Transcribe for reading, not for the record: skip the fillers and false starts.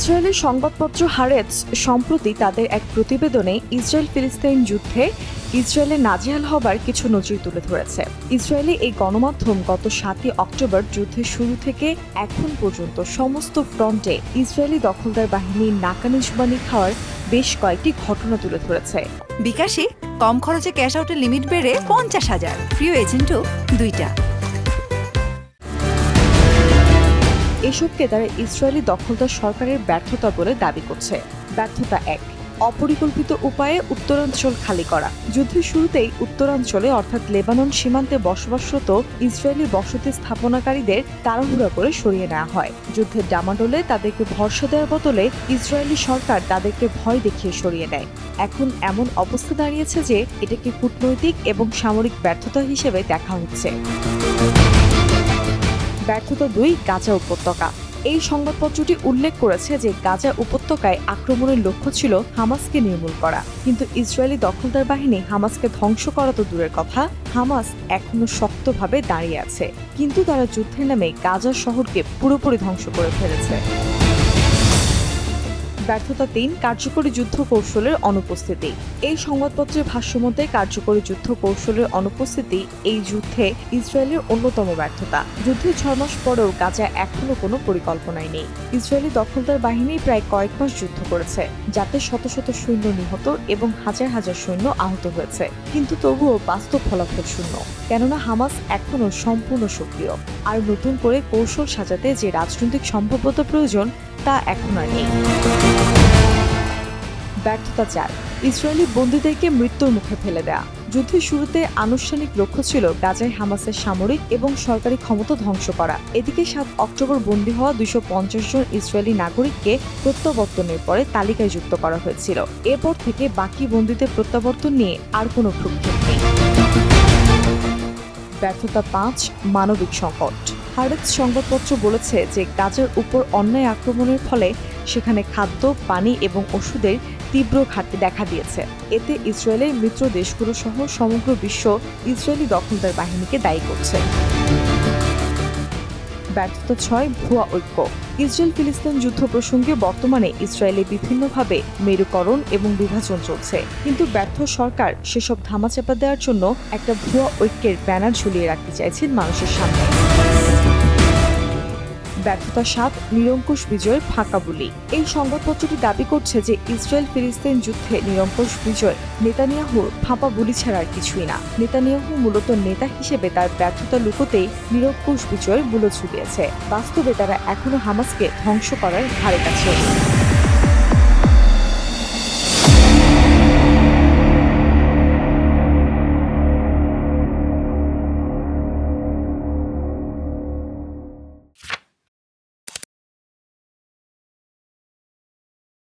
Israeli সংবাদপত্র হারেটজ সম্প্রতি তাদের এক প্রতিবেদনে ইসরায়েল ফিলিস্তিন যুদ্ধে ইসরায়েলের নাজেহাল হবার কিছু নজির তুলে ধরেছে। ইসরায়েলি এই গণমাধ্যম গত 7 অক্টোবর যুদ্ধের শুরু থেকে এখন পর্যন্ত সমস্ত ফ্রন্টে ইসরায়েলি দখলদার বাহিনীর নাকানি জুবানি খাওয়ার বেশ কয়েকটি ঘটনা তুলে ধরেছে। বিকাশে কম খরচে ক্যাশ আউটের লিমিট বেড়ে 50,000, প্রিয় এজেন্টও 2টা। এসবকে তারা ইসরায়েলি দখলদার সরকারের ব্যর্থতা বলে দাবি করছে। ব্যর্থতা 1, অপরিকল্পিত উপায়ে উত্তরাঞ্চল খালি করা। যুদ্ধের শুরুতেই উত্তরাঞ্চলে অর্থাৎ লেবানন সীমান্তে বসবাসরত ইসরায়েলি বসতি স্থাপনাকারীদের তাড়াহুড়া করে সরিয়ে নেওয়া হয়। যুদ্ধের ডামাডোলে তাদেরকে ভরসা দেওয়ার বদলে ইসরায়েলি সরকার তাদেরকে ভয় দেখিয়ে সরিয়ে নেয়। এখন এমন অবস্থা দাঁড়িয়েছে যে এটাকে কূটনৈতিক এবং সামরিক ব্যর্থতা হিসেবে দেখা হচ্ছে। ব্যর্থতা 2, গাজা উপত্যকা। এই সংবাদপত্রটি উল্লেখ করেছে যে গাজা উপত্যকায় আক্রমণের লক্ষ্য ছিল হামাসকে নির্মূল করা, কিন্তু ইসরায়েলি দখলদার বাহিনী হামাসকে ধ্বংস করা তো দূরের কথা, হামাস এখনো শক্তভাবে দাঁড়িয়ে আছে, কিন্তু তারা যুদ্ধের নামে গাজা শহরকে পুরোপুরি ধ্বংস করে ফেলেছে। ব্যর্থতা 3, কার্যকরী যুদ্ধ কৌশলের অনুপস্থিতি। এই সংবাদপত্রের ভাষ্যমতে কার্যকরী যুদ্ধ কৌশলের অনুপস্থিতি এই যুদ্ধে ইসরায়েলের অন্যতম ব্যর্থতা। যুদ্ধের 6 মাস পরেও গাজা এখনো কোনো পরিকল্পনাই নেই। ইসরায়েলি দখলদার বাহিনী প্রায় কয়েক মাস যুদ্ধ করেছে, যাতে শত শত সৈন্য নিহত এবং হাজার হাজার সৈন্য আহত হয়েছে, কিন্তু তবুও বাস্তব ফলাফল শূন্য, কেননা হামাস এখনো সম্পূর্ণ সক্রিয়। আর নতুন করে কৌশল সাজাতে যে রাজনৈতিক সম্ভাব্যতা প্রয়োজন তা এখন আর নেই। ব্যর্থতা 4, ইসরায়েলি বন্দীদেরকে মৃত্যুর মুখে ফেলে দেয়া। যুদ্ধের শুরুতে আনুষ্ঠানিক লক্ষ্য ছিল গাজায় হামাসের সামরিক এবং সরকারি ক্ষমতা ধ্বংস করা। এদিকে 7 অক্টোবর বন্দী হওয়া 250 জন ইসরায়েলি নাগরিককে প্রত্যাবর্তনের পরে তালিকায় যুক্ত করা হয়েছিল। এরপর থেকে বাকি বন্দীদের প্রত্যাবর্তন নিয়ে আর কোনো ভ্রুক্ষেপ নেই। ব্যর্থতা 5, মানবিক সংকট। হারেটজ সংবাদপত্র বলেছে যে গাজার উপর অন্যায় আক্রমণের ফলে সেখানে খাদ্য, পানি এবং ওষুধের তীব্র ঘাটতি দেখা দিয়েছে। এতে ইসরায়েলের মিত্র দেশগুলো সহ সমগ্র বিশ্ব ইসরায়েলি দখলদার বাহিনীকে দায়ী করছে। ব্যর্থতা 6, ভুয়া ঐক্য। ইসরায়েল ফিলিস্তিন যুদ্ধ প্রসঙ্গে বর্তমানে ইসরায়েলে বিভিন্নভাবে মেরুকরণ এবং বিভাজন চলছে, কিন্তু ব্যর্থ সরকার সেসব ধামাচাপা দেওয়ার জন্য একটা ভুয়া ঐক্যের ব্যানার ঝুলিয়ে রাখতে চাইছেন মানুষের সামনে। ব্যর্থতা 7, নিরঙ্কুশ বিজয়ের ফাঁকা বুলি। এই সংবাদপত্রটি দাবি করছে যে ইসরায়েল ফিলিস্তিন যুদ্ধে নিরঙ্কুশ বিজয় নেতানিয়াহুর ফাঁপা বুলি ছাড়া আর কিছুই না। নেতানিয়াহু মূলত নেতা হিসেবে তার ব্যর্থতা লুকোতেই নিরঙ্কুশ বিজয়ের বুলো ছুটিয়েছে। বাস্তবে তারা এখনো হামাসকে ধ্বংস করার ধারে কাছে।